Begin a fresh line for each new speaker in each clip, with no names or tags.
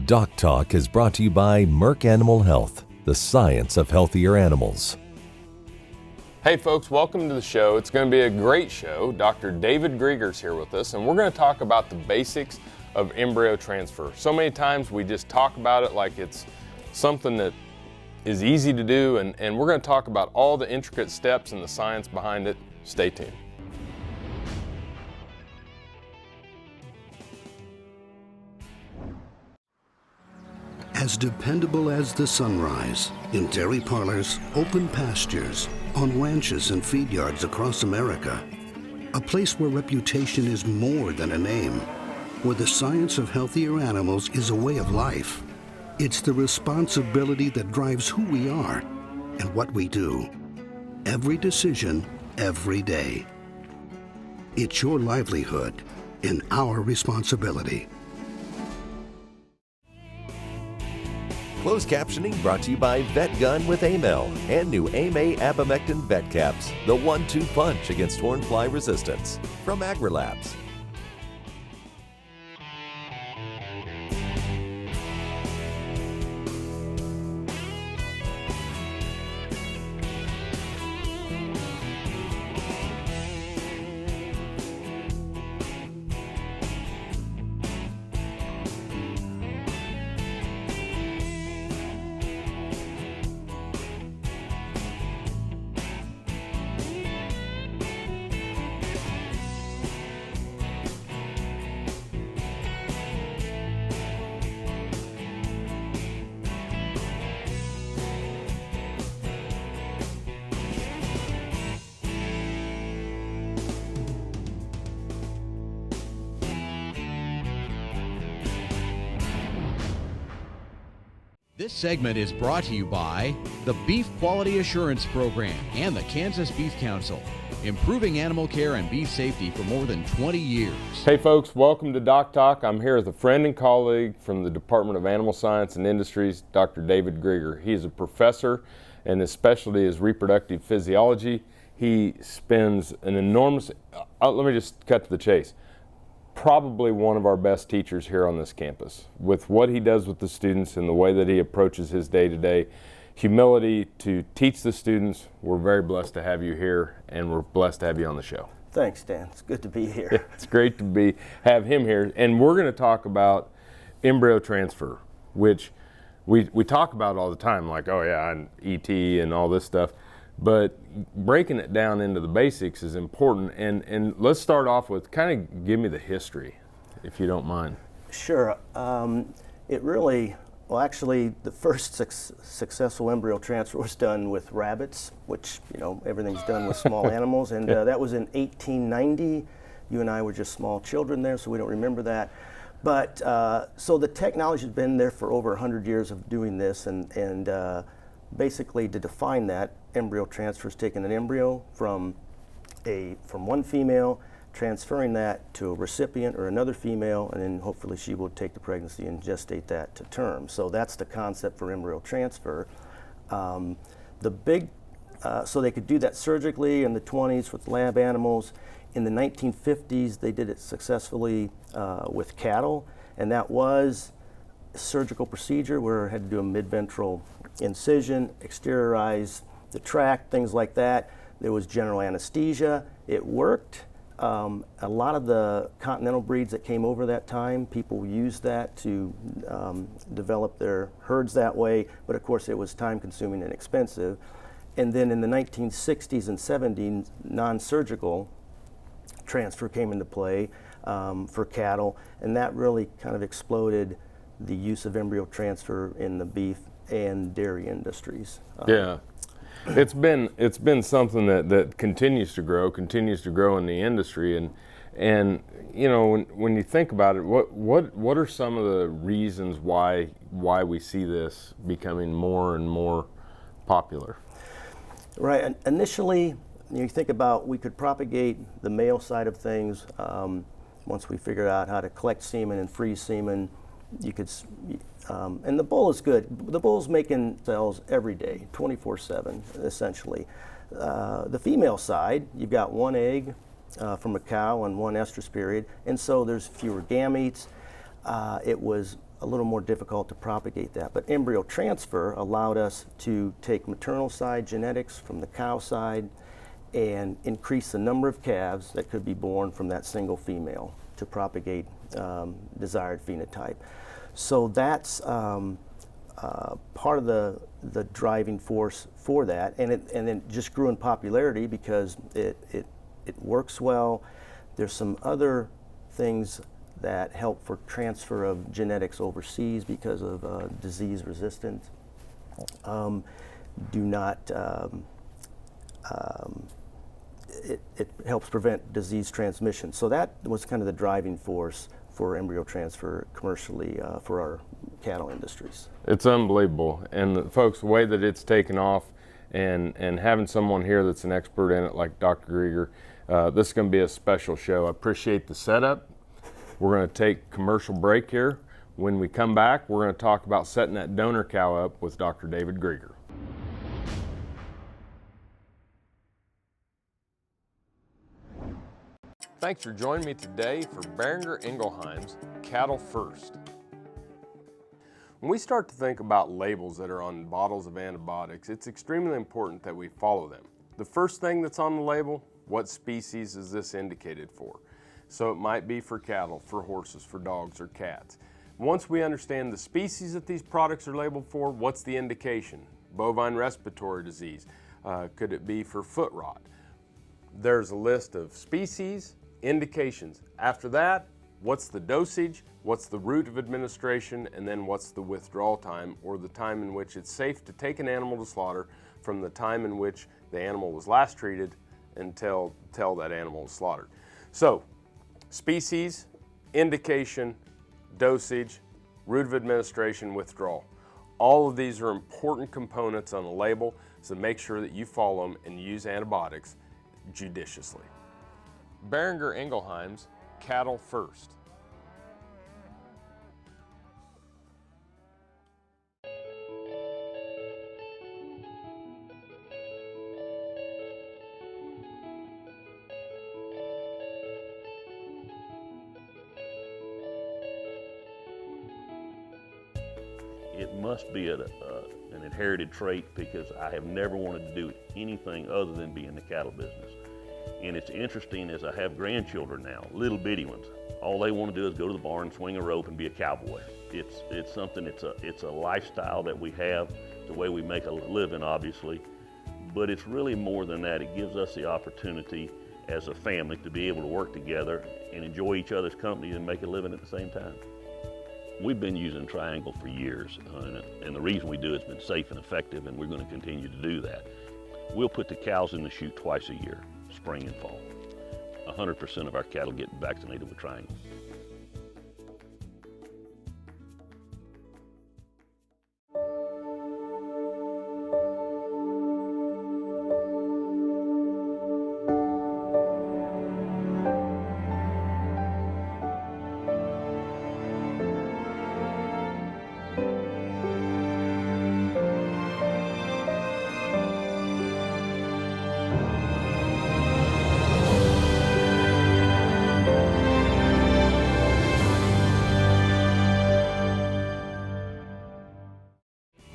DocTalk is brought to you by Merck Animal Health, the science of healthier animals.
Hey folks, welcome to the show. It's going to be a great show. Dr. David Grieger's here with us, and we're going to talk about the basics of embryo transfer. So many times we just talk about it like it's something that is easy to do, and we're going to talk about all the intricate steps and the science behind it. Stay tuned.
As dependable as the sunrise, in dairy parlors, open pastures, on ranches and feed yards across America, a place where reputation is more than a name, where the science of healthier animals is a way of life. It's the responsibility that drives who we are and what we do. Every decision, every day. It's your livelihood and our responsibility.
Closed captioning brought to you by VetGun with Amel and new AMA Abamectin Vet Caps, the 1-2 punch against hornfly resistance from AgriLabs.
This segment is brought to you by the Beef Quality Assurance Program and the Kansas Beef Council, improving animal care and beef safety for more than 20 years.
Hey folks, welcome to DocTalk. I'm here with a friend and colleague from the Department of Animal Science and Industries, Dr. David Grieger. He's a professor and his specialty is reproductive physiology. He spends an enormous, let me just cut to the chase, probably one of our best teachers here on this campus. With what he does with the students and the way that he approaches his day-to-day humility to teach the students, we're very blessed to have you here, and we're blessed to have you on the show.
Thanks, Dan. It's good to be here.
It's great to have him here, and we're going to talk about embryo transfer, which we talk about all the time, like, oh yeah, and ET and all this stuff. But breaking it down into the basics is important, and let's start off with kind of give me the history, if you don't mind.
Sure. It really, well actually the first successful embryo transfer was done with rabbits, which, you know, everything's done with small animals, and that was in 1890. You and I were just small children there, so we don't remember that. But so the technology has been there for over 100 years of doing this, and basically to define that, embryo transfer is taking an embryo from one female, transferring that to a recipient or another female, and then hopefully she will take the pregnancy and gestate that to term. So that's the concept for embryo transfer. So they could do that surgically in the 20s with lab animals. In the 1950s, they did it successfully with cattle, and that was a surgical procedure where it had to do a mid-ventral incision, exteriorize the tract, things like that. There was general anesthesia. It worked. A lot of the continental breeds that came over that time, people used that to develop their herds that way, but of course it was time consuming and expensive. And then in the 1960s and 70s, non-surgical transfer came into play for cattle, and that really kind of exploded the use of embryo transfer in the beef and dairy industries.
Yeah, it's been something that continues to grow in the industry, and you know, when you think about it, what are some of the reasons why we see this becoming more and more popular?
Right. And initially, you think about, we could propagate the male side of things. Once we figured out how to collect semen and freeze semen, you could, and the bull is good. The bull's making cells every day, 24/7, essentially. The female side, you've got one egg from a cow and one estrus period, and so there's fewer gametes. It was a little more difficult to propagate that. But embryo transfer allowed us to take maternal side genetics from the cow side and increase the number of calves that could be born from that single female to propagate desired phenotype. So that's part of the driving force for that, and it just grew in popularity because it works well. There's some other things that help for transfer of genetics overseas because of disease resistance. It helps prevent disease transmission. So that was kind of the driving force for embryo transfer commercially for our cattle industries.
It's unbelievable. And folks, the way that it's taken off and having someone here that's an expert in it like Dr. Grieger, this is going to be a special show. I appreciate the setup. We're going to take a commercial break here. When we come back, we're going to talk about setting that donor cow up with Dr. David Grieger. Thanks for joining me today for Boehringer Ingelheim's Cattle First. When we start to think about labels that are on bottles of antibiotics, it's extremely important that we follow them. The first thing that's on the label, what species is this indicated for? So it might be for cattle, for horses, for dogs, or cats. Once we understand the species that these products are labeled for, what's the indication? Bovine respiratory disease. Could it be for foot rot? There's a list of species, indications. After that, what's the dosage, what's the route of administration, and then what's the withdrawal time, or the time in which it's safe to take an animal to slaughter from the time in which the animal was last treated until that animal was slaughtered. So, species, indication, dosage, route of administration, withdrawal. All of these are important components on a label, so make sure that you follow them and use antibiotics judiciously. Boehringer Ingelheim's Cattle First.
It must be an inherited trait because I have never wanted to do anything other than be in the cattle business. And it's interesting as I have grandchildren now, little bitty ones. All they want to do is go to the barn, swing a rope, and be a cowboy. It's something. It's a lifestyle that we have, the way we make a living, obviously. But it's really more than that. It gives us the opportunity as a family to be able to work together and enjoy each other's company and make a living at the same time. We've been using Triangle for years, and the reason we do it's been safe and effective, and we're going to continue to do that. We'll put the cows in the chute twice a year, spring and fall. 100% of our cattle get vaccinated with Triangle.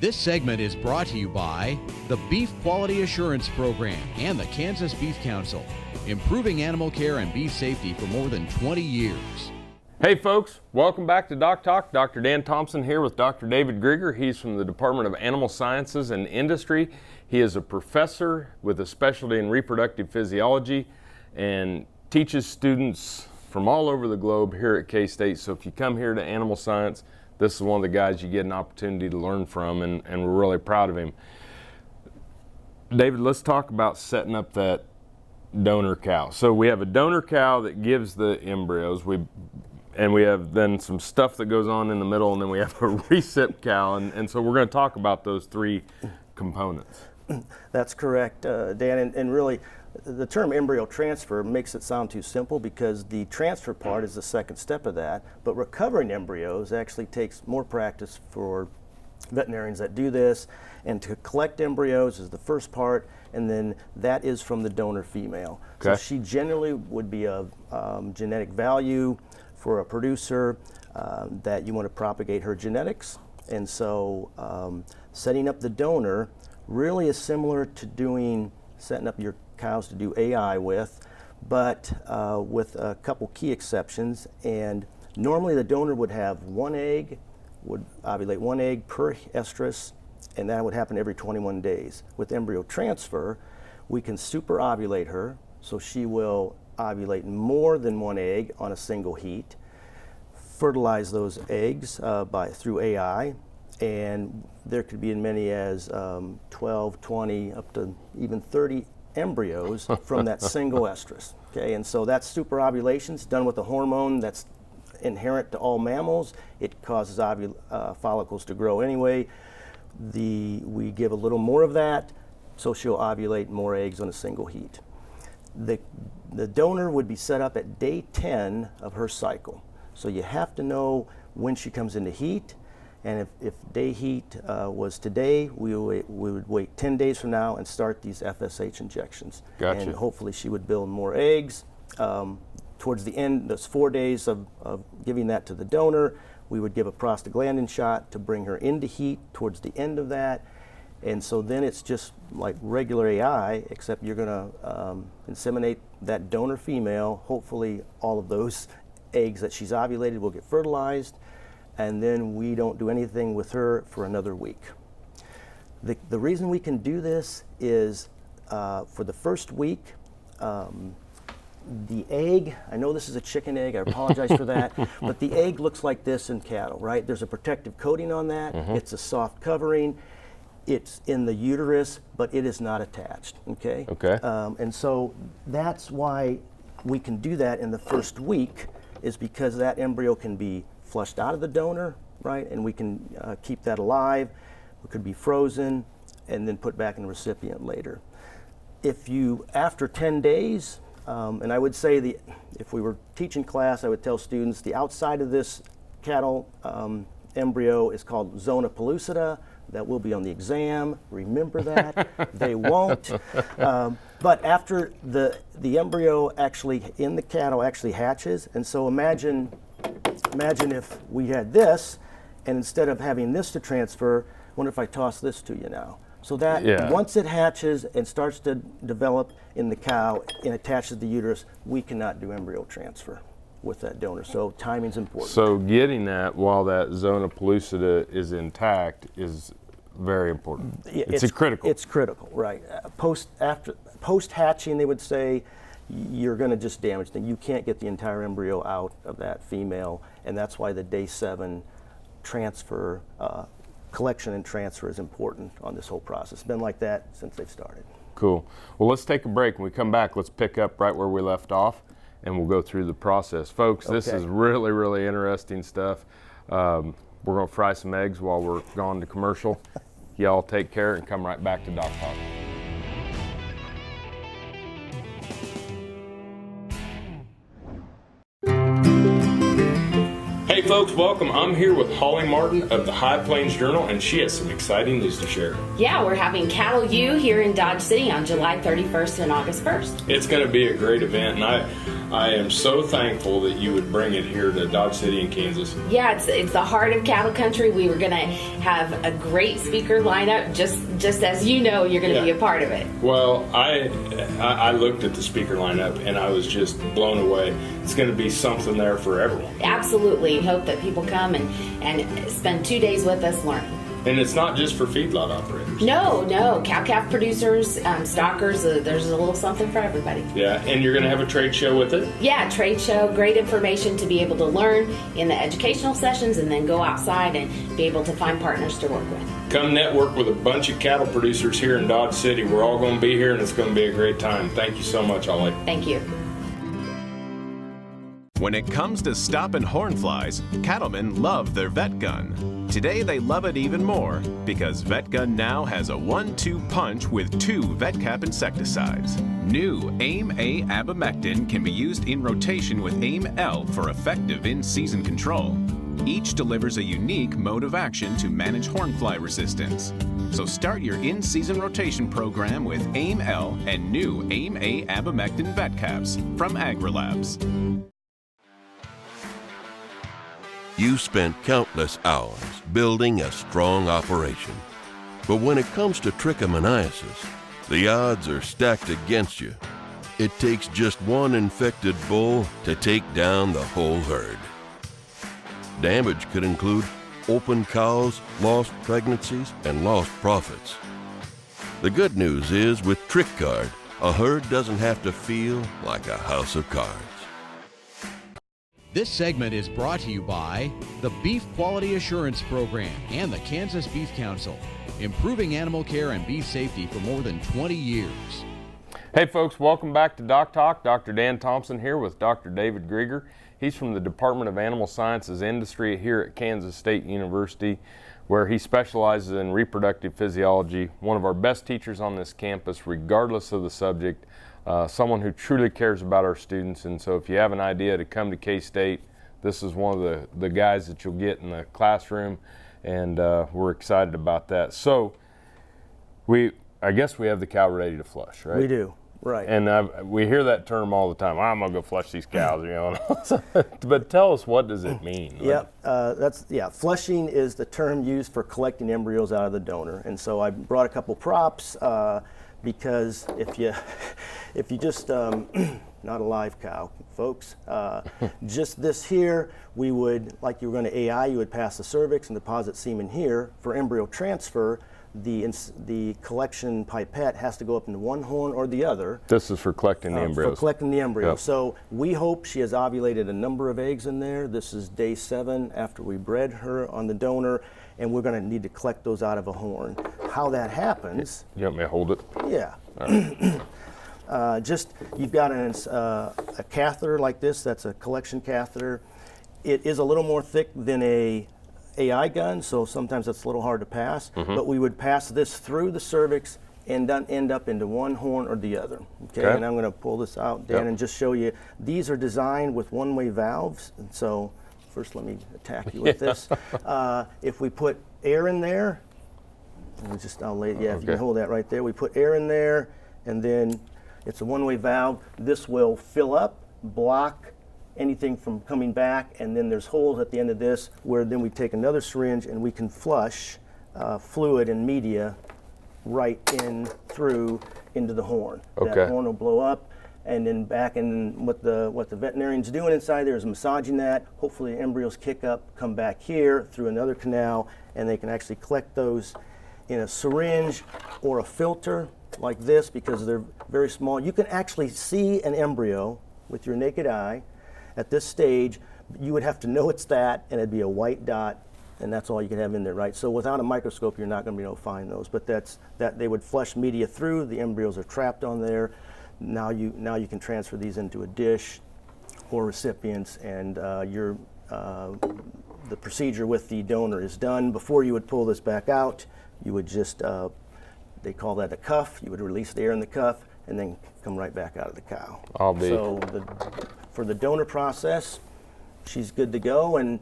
This segment is brought to you by the Beef Quality Assurance Program and the Kansas Beef Council, improving animal care and beef safety for more than 20 years.
Hey folks, welcome back to DocTalk. Dr. Dan Thompson here with Dr. David Grieger. He's from the Department of Animal Sciences and Industry. He is a professor with a specialty in reproductive physiology and teaches students from all over the globe here at K-State. So if you come here to animal science, this is one of the guys you get an opportunity to learn from, and we're really proud of him. David, let's talk about setting up that donor cow. So we have a donor cow that gives the embryos, and we have then some stuff that goes on in the middle, and then we have a recip cow, and so we're going to talk about those three components.
That's correct, Dan, and really the term embryo transfer makes it sound too simple because the transfer part is the second step of that, but recovering embryos actually takes more practice for veterinarians that do this, and to collect embryos is the first part, and then that is from the donor female. Okay. So she generally would be of genetic value for a producer that you want to propagate her genetics. And so setting up the donor really is similar to setting up your cows to do AI with, but with a couple key exceptions. And normally the donor would have would ovulate one egg per estrus, and that would happen every 21 days. With embryo transfer, we can super ovulate her, so she will ovulate more than one egg on a single heat, fertilize those eggs through AI, and there could be as many as 12, 20, up to even 30 embryos from that single estrus. Okay, and so that's super ovulation. It's done with a hormone that's inherent to all mammals. It causes follicles to grow anyway. We give a little more of that, so she'll ovulate more eggs on a single heat. The donor would be set up at day 10 of her cycle. So you have to know when she comes into heat, and if day heat was today, we would wait 10 days from now and start these FSH injections.
Gotcha.
And hopefully she would build more eggs. Towards the end, those 4 days of giving that to the donor, we would give a prostaglandin shot to bring her into heat towards the end of that. And so then it's just like regular AI, except you're going to inseminate that donor female. Hopefully all of those eggs that she's ovulated will get fertilized, and then we don't do anything with her for another week. The reason we can do this is for the first week, the egg, I know this is a chicken egg, I apologize for that, but the egg looks like this in cattle, right? There's a protective coating on that. It's a soft covering. It's in the uterus, but it is not attached, okay?
Okay.
And so that's why we can do that in the first week, is because that embryo can be flushed out of the donor, right? And we can keep that alive. It could be frozen and then put back in the recipient later. After 10 days, and I would say if we were teaching class, I would tell students the outside of this cattle embryo is called zona pellucida. That will be on the exam. Remember that. They won't. But after the embryo actually in the cattle actually hatches, and so imagine if we had this, and instead of having this to transfer, I wonder if I toss this to you now. So that once it hatches and starts to develop in the cow and attaches to the uterus, we cannot do embryo transfer with that donor. So timing's important.
So getting that while that zona pellucida is intact is very important. It's critical.
It's critical, right? Post hatching, they would say you're going to just damage them. You can't get the entire embryo out of that female, and that's why the day 7 transfer. Collection and transfer is important on this whole process. It's been like that since they've started.
Cool. Well, let's take a break. When we come back, let's pick up right where we left off, and we'll go through the process. Folks, this is really, really interesting stuff. We're going to fry some eggs while we're gone to commercial. Y'all take care and come right back to DocTalk. Hey folks, welcome. I'm here with Holly Martin of the High Plains Journal, and she has some exciting news to share.
Yeah, we're having Cattle U here in Dodge City on July 31st and August 1st.
It's going to be a great event, and I am so thankful that you would bring it here to Dodge City in Kansas.
Yeah, it's the heart of cattle country. We were going to have a great speaker lineup, just as you know, you're going to be a part of it.
Well, I looked at the speaker lineup, and I was just blown away. It's going to be something there for everyone.
Absolutely. Hope that people come and spend 2 days with us learning.
And it's not just for feedlot operators.
No. Cow-calf producers, stockers, there's a little something for everybody.
Yeah, and you're going to have a trade show with it?
Yeah, trade show, great information to be able to learn in the educational sessions and then go outside and be able to find partners to work with.
Come network with a bunch of cattle producers here in Dodge City. We're all going to be here, and it's going to be a great time. Thank you so much, Holly.
Thank you.
When it comes to stopping hornflies, cattlemen love their vet gun. Today they love it even more because Vet Gun now has a 1-2 punch with 2 VetCap insecticides. New AIM-A abamectin can be used in rotation with AIM-L for effective in-season control. Each delivers a unique mode of action to manage hornfly resistance. So start your in-season rotation program with AIM-L and new AIM-A abamectin VetCaps from AgriLabs.
You spent countless hours building a strong operation. But when it comes to trichomoniasis, the odds are stacked against you. It takes just one infected bull to take down the whole herd. Damage could include open cows, lost pregnancies, and lost profits. The good news is with TrichGuard, a herd doesn't have to feel like a house of cards.
This segment is brought to you by the Beef Quality Assurance Program and the Kansas Beef Council, improving animal care and beef safety for more than 20 years.
Hey folks, welcome back to DocTalk. Dr. Dan Thompson here with Dr. David Grieger. He's from the Department of Animal Sciences Industry here at Kansas State University, where he specializes in reproductive physiology, one of our best teachers on this campus, regardless of the subject, someone who truly cares about our students. And so if you have an idea to come to K-State, this is one of the guys that you'll get in the classroom, and we're excited about that. So I guess we have the cow ready to flush, right?
We do. Right.
And we hear that term all the time. I'm gonna go flush these cows, you know. But tell us, what does it mean?
Yep. Flushing is the term used for collecting embryos out of the donor. And so I brought a couple props because if you just not a live cow, folks, just this here, we would, like you were going to AI, you would pass the cervix and deposit semen here. For embryo transfer, the collection pipette has to go up into one horn or the other.
This is for collecting the embryos.
For collecting the embryo.
Yep.
So we hope she has ovulated a number of eggs in there. This is day 7 after we bred her on the donor, and we're going to need to collect those out of a horn. How that happens...
You want me to hold it?
Yeah.
Right.
You've got a catheter like this. That's a collection catheter. It is a little more thick than a AI gun, so sometimes it's a little hard to pass, but we would pass this through the cervix and end up into one horn or the other. Okay. And I'm going to pull this out, Dan, and just show you. These are designed with one-way valves, and so first let me attack you with this. If we put air in there, if you can hold that right there. We put air in there, and then it's a one-way valve. This will fill up, block anything from coming back, and then there's holes at the end of this where then we take another syringe and we can flush fluid and media right in through into the horn.
Okay.
That horn will blow up, and then back, and what the veterinarian's doing inside there is massaging that. Hopefully the embryos kick up, come back here through another canal, and they can actually collect those in a syringe or a filter like this because they're very small. You can actually see an embryo with your naked eye. At this stage, you would have to know it's that, and it'd be a white dot, and that's all you could have in there, right? So without a microscope, you're not going to be able to find those. But they would flush media through. The embryos are trapped on there. Now you can transfer these into a dish or recipients, and the procedure with the donor is done. Before you would pull this back out, you would just they call that a cuff. You would release the air in the cuff, and then come right back out of the cow. So for the donor process, she's good to go, and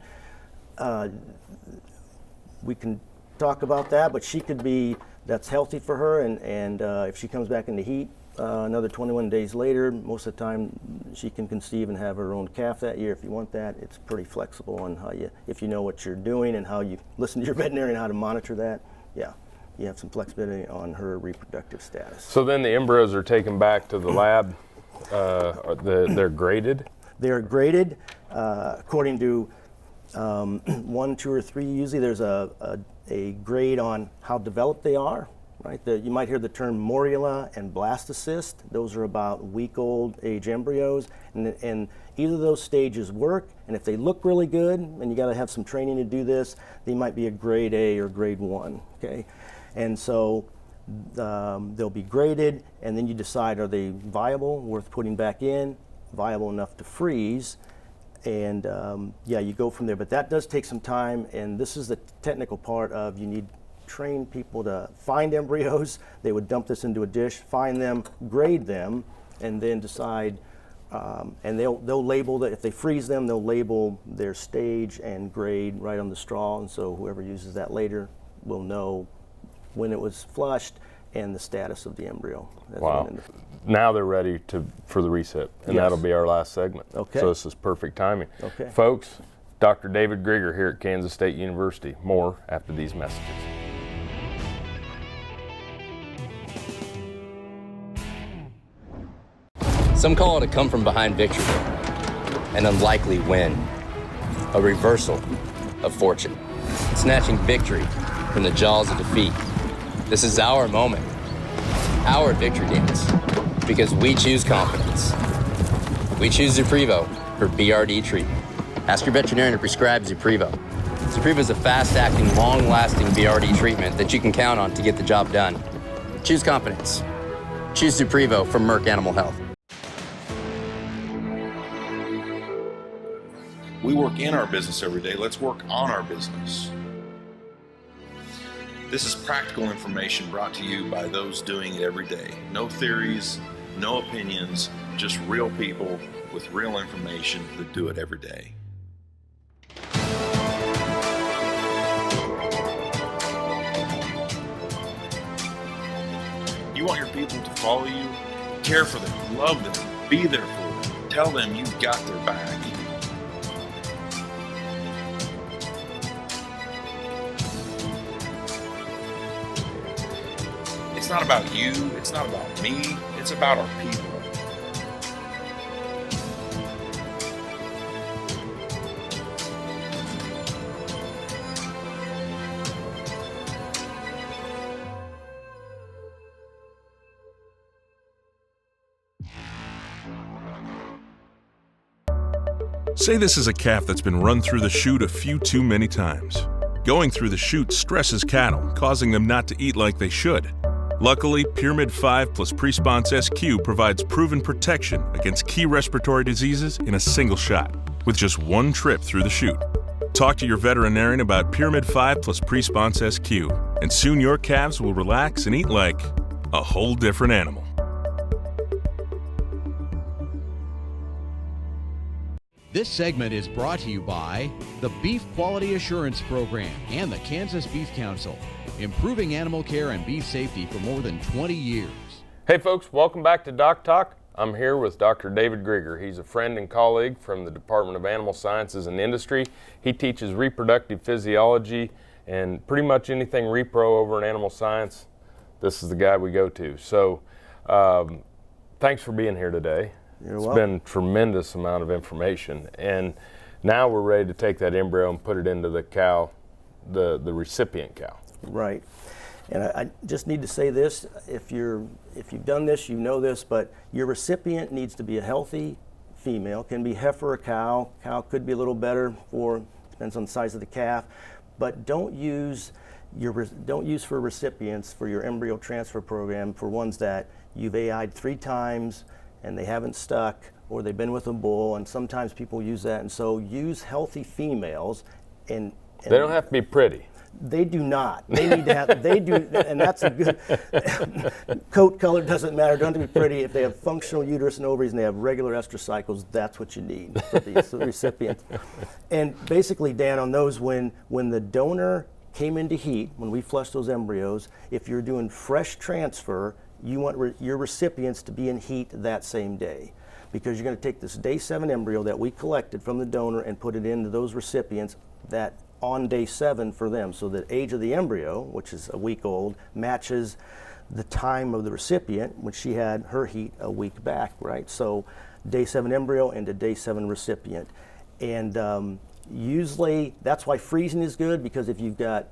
we can talk about that, but she could be, that's healthy for her, and if she comes back into heat another 21 days later, most of the time she can conceive and have her own calf that year if you want that. It's pretty flexible on how if you know what you're doing and how you listen to your veterinarian how to monitor that, you have some flexibility on her reproductive status.
So then the embryos are taken back to the lab. They're graded?
They're graded according to 1, 2, or 3. Usually there's a grade on how developed they are, right? You might hear the term morula and blastocyst. Those are about week-old age embryos, and either of those stages work, and if they look really good, and you got to have some training to do this, they might be a grade A or grade 1, okay? And so they'll be graded, and then you decide, are they viable, worth putting back in, viable enough to freeze, and you go from there. But that does take some time, and this is the technical part of, you need trained people to find embryos. They would dump this into a dish, find them, grade them, and then decide, and they'll label that. If they freeze them, they'll label their stage and grade right on the straw, and so whoever uses that later will know when it was flushed and the status of the embryo.
Wow. Now they're ready for the recip, and that'll be our last segment.
Okay.
So this is perfect timing.
Okay.
Folks, Dr. David Grieger here at Kansas State University. More after these messages.
Some call it a come-from-behind victory, an unlikely win, a reversal of fortune, snatching victory from the jaws of defeat. This is our moment, our victory dance, because we choose confidence. We choose Zuprevo for BRD treatment. Ask your veterinarian to prescribe Zuprevo. Zuprevo is a fast-acting, long-lasting BRD treatment that you can count on to get the job done. Choose confidence. Choose Zuprevo from Merck Animal Health.
We work in our business every day. Let's work on our business. This is practical information brought to you by those doing it every day. No theories, no opinions, just real people with real information that do it every day. You want your people to follow you, care for them, love them, be there for them, tell them you've got their back. It's not about you, it's not about me, it's about our people.
Say this is a calf that's been run through the chute a few too many times. Going through the chute stresses cattle, causing them not to eat like they should. Luckily, Pyramid 5 plus Presponse SQ provides proven protection against key respiratory diseases in a single shot, with just one trip through the chute. Talk to your veterinarian about Pyramid 5 plus Presponse SQ, and soon your calves will relax and eat like a whole different animal.
This segment is brought to you by the Beef Quality Assurance Program and the Kansas Beef Council, improving animal care and beef safety for more than 20 years.
Hey folks, welcome back to DocTalk. I'm here with Dr. David Grieger. He's a friend and colleague from the Department of Animal Sciences and Industry. He teaches reproductive physiology and pretty much anything repro over in animal science. This is the guy we go to. So thanks for being here today.
You're
welcome.
welcome.
Been a tremendous amount of information, and now we're ready to take that embryo and put it into the cow, the recipient cow.
Right. And I just need to say this, if you've done this, you know this, but your recipient needs to be a healthy female, can be heifer or cow. Cow could be a little better depends on the size of the calf, but don't use for recipients for your embryo transfer program for ones that you've AI'd 3 times and they haven't stuck, or they've been with a bull, and sometimes people use that. And so use healthy females, and
they don't have to be pretty.
They do not. They need to have, they do, and that's a good, coat color doesn't matter, don't have to be pretty. If they have functional uterus and ovaries and they have regular estrous cycles, that's what you need for the recipient. And basically, Dan, on those, when the donor came into heat, when we flushed those embryos, if you're doing fresh transfer, you want your recipients to be in heat that same day, because you're going to take this day 7 embryo that we collected from the donor and put it into those recipients that on day 7 for them, so the age of the embryo, which is a week old, matches the time of the recipient when she had her heat a week back, right? So day 7 embryo into day 7 recipient. And usually that's why freezing is good, because if you've got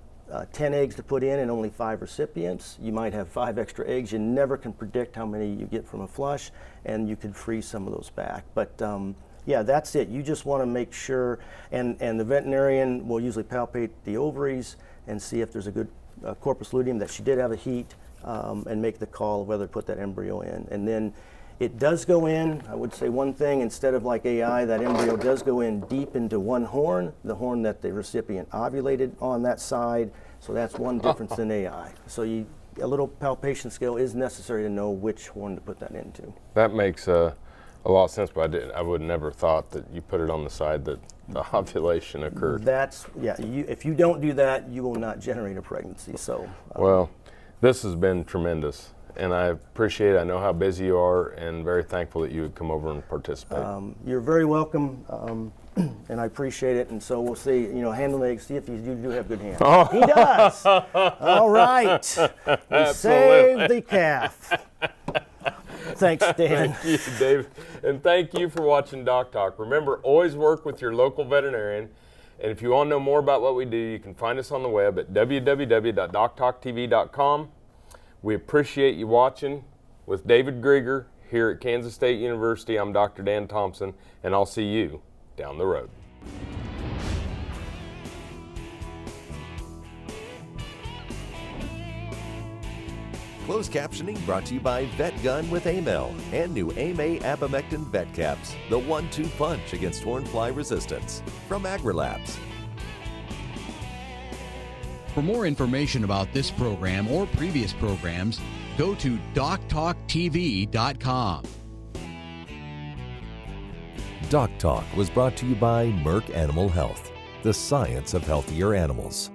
10 eggs to put in and only 5 recipients, you might have 5 extra eggs. You never can predict how many you get from a flush, and you could freeze some of those back. But yeah, that's it. You just want to make sure, and the veterinarian will usually palpate the ovaries and see if there's a good corpus luteum that she did have a heat, and make the call of whether to put that embryo in. And then it does go in, I would say one thing, instead of like AI, that embryo does go in deep into one horn, the horn that the recipient ovulated on that side. So that's one difference than AI. So a little palpation skill is necessary to know which horn to put that into.
That makes a lot of sense, but I would never thought that you put it on the side that the ovulation occurred.
That's, yeah, if you don't do that, you will not generate a pregnancy. So
well, this has been tremendous, and I appreciate it. I know how busy you are, and very thankful that you would come over and participate.
You're very welcome. and I appreciate it. And so we'll see, you know, hand on the egg, see if you do have good hands.
Oh.
He does. All right. We saved the calf. Thanks, Dan.
Thank you, David. And thank you for watching Doc Talk. Remember, always work with your local veterinarian. And if you want to know more about what we do, you can find us on the web at www.doctalktv.com. We appreciate you watching. With David Grieger here at Kansas State University, I'm Dr. Dan Thompson, and I'll see you down the road.
Closed captioning brought to you by Vet Gun with Amel and new AMA Abamectin Vet Caps, the 1-2 punch against hornfly resistance from AgriLabs.
For more information about this program or previous programs, go to DocTalkTV.com.
DocTalk was brought to you by Merck Animal Health, the science of healthier animals.